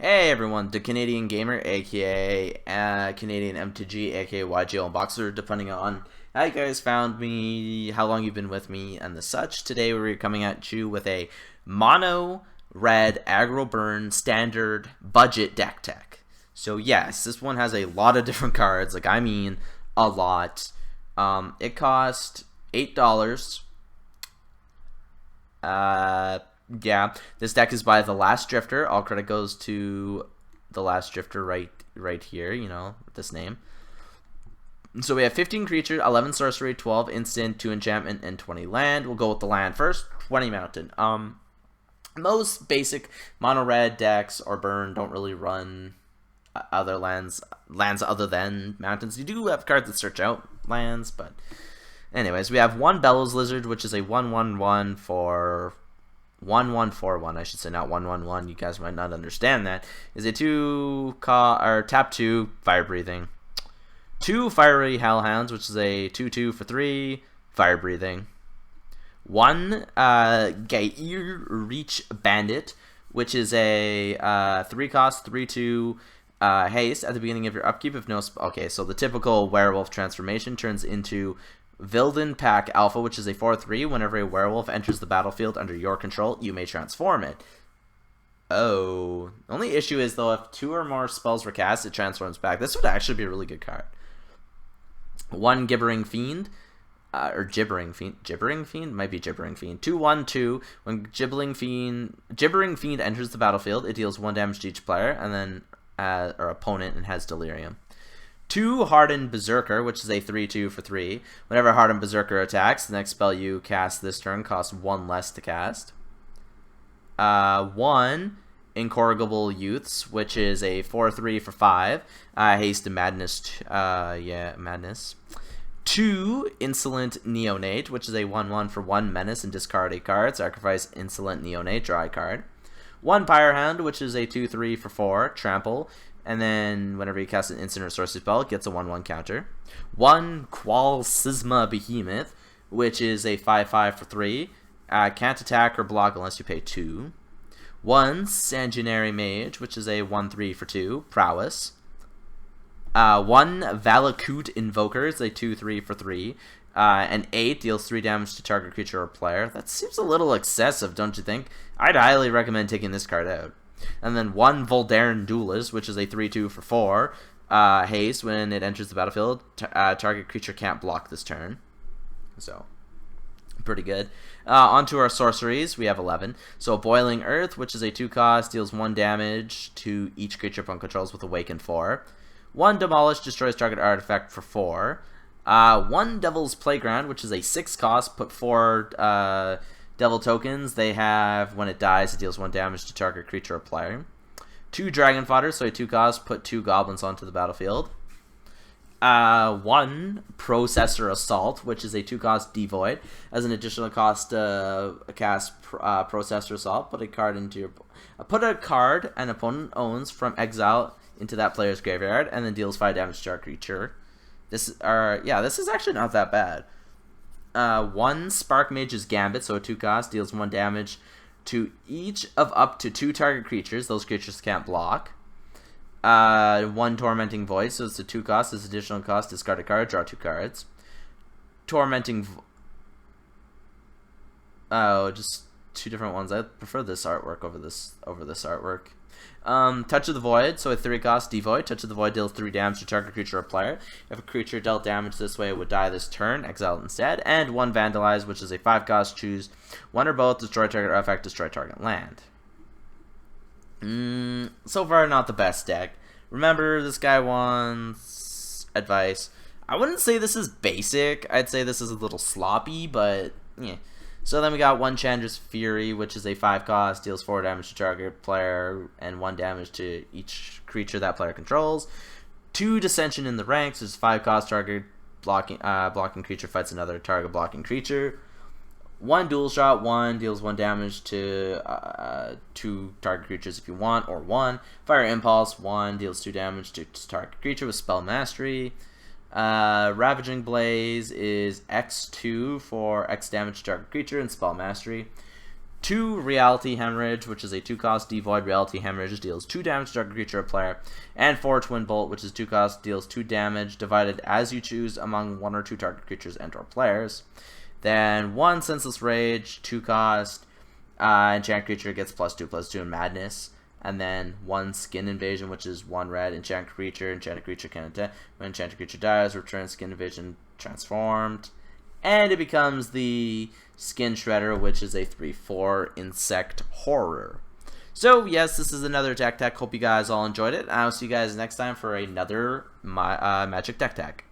Hey everyone, the Canadian Gamer, aka Canadian MTG, aka YGL Boxer, depending on how you guys found me, how long you've been with me, and the such. Today we're coming at you with a mono red aggro burn standard budget deck tech. So yes, this one has a lot of different cards, like I mean a lot. It cost $8. Yeah, this deck is by The Last Drifter. All credit goes to The Last Drifter right here, you know, with this name. So we have 15 creatures, 11 sorcery, 12 instant, 2 enchantment, and 20 land. We'll go with the land first. 20 mountain. Most basic mono red decks or burn don't really run other lands other than mountains. You do have cards that search out lands, but anyways, we have one Bellows Lizard, which is a 1/1/1 for 1/1/4/1, I should say, not 1/1/1. You guys might not understand that. Is a tap 2 fire breathing. 2 Fiery Hellhounds, which is a 2/2 for 3 fire breathing. 1 Gair Reach Bandit, which is a 3 cost 3/2 haste at the beginning of your upkeep. If no, okay, so the typical werewolf transformation turns into Vilden Pack Alpha, which is a 4/3. Whenever a werewolf enters the battlefield under your control, you may transform it. Oh. The only issue is, though, if 2 or more spells were cast, it transforms back. This would actually be a really good card. 1 Gibbering Fiend. Or Gibbering Fiend. Gibbering Fiend? Might be Gibbering Fiend. 2/1/2. When Gibbering Fiend enters the battlefield, it deals 1 damage to each player, and then or opponent, and has Delirium. 2 Hardened Berserker, which is a 3/2 for 3. Whenever Hardened Berserker attacks, the next spell you cast this turn costs 1 less to cast. 1 Incorrigible Youths, which is a 4/3 for 5. Haste to Madness. Madness. 2 Insolent Neonate, which is a 1/1 for 1 menace and discard a card. Sacrifice Insolent Neonate, draw a card. 1 Pyrehound, which is a 2/3 for 4. Trample. And then whenever you cast an instant or sorcery spell, it gets a 1/1 counter. 1 Qual Sisma Behemoth, which is a 5/5 for 3. Can't attack or block unless you pay 2. 1 Sanguinary Mage, which is a 1/3 for 2. Prowess. 1 Valakut Invoker is a 2/3 for 3. And 8 deals 3 damage to target creature or player. That seems a little excessive, don't you think? I'd highly recommend taking this card out. And then 1 Voldaren Duelist, which is a 3/2 for 4. Haste, when it enters the battlefield, target creature can't block this turn. So, pretty good. Onto our sorceries, we have 11. So, Boiling Earth, which is a 2 cost, deals 1 damage to each creature opponent controls with Awaken 4. 1 Demolish, destroys target artifact for 4. 1 Devil's Playground, which is a 6 cost, put 4 Devil tokens. They have, when it dies, it deals 1 damage to target creature or player. 2 Dragon Fodder, so a 2 cost, put 2 goblins onto the battlefield. 1 Processor Assault, which is a 2 cost devoid. As an additional cost, cast Processor Assault. Put a card an opponent owns from exile into that player's graveyard, and then deals 5 damage to our creature. This is actually not that bad. 1 Spark Mage's Gambit, so a 2 cost, deals 1 damage to each of up to 2 target creatures. Those creatures can't block. 1 Tormenting Voice, so it's a 2 cost. This additional cost, discard a card, draw 2 cards. Just 2 different ones. I prefer this artwork over this artwork. Touch of the Void, so a 3 cost devoid. Touch of the Void deals 3 damage to target creature or player. If a creature dealt damage this way, it would die this turn, exile it instead. And 1 Vandalize, which is a 5 cost, choose 1 or both, destroy target artifact, destroy target land. So far, not the best deck. Remember, this guy wants advice. I wouldn't say this is basic. I'd say this is a little sloppy, but yeah. So then we got 1 Chandra's Fury, which is a 5 cost, deals 4 damage to target player and 1 damage to each creature that player controls. 2 Dissension in the Ranks, which is 5 cost, target blocking creature fights another target blocking creature. 1 Dual Shot, 1 deals 1 damage to 2 target creatures if you want, or 1 Fire Impulse, 1 deals 2 damage to target creature with Spell Mastery. Ravaging Blaze is X2 for X damage to target creature and Spell Mastery. 2 Reality Hemorrhage, which is a 2-cost devoid Reality Hemorrhage, deals 2 damage to target creature or player, and 4 Twin Bolt, which is 2 cost, deals 2 damage, divided as you choose among 1 or 2 target creatures and or players. Then 1 Senseless Rage, 2 cost, enchant creature gets +2/+2 in Madness. And then 1 Skin Invasion, which is 1 red, enchanted creature can attack. When enchanted creature dies, return Skin Invasion transformed. And it becomes the Skin Shredder, which is a 3/4 insect horror. So yes, this is another deck tech. Hope you guys all enjoyed it. I'll see you guys next time for another Magic deck tech.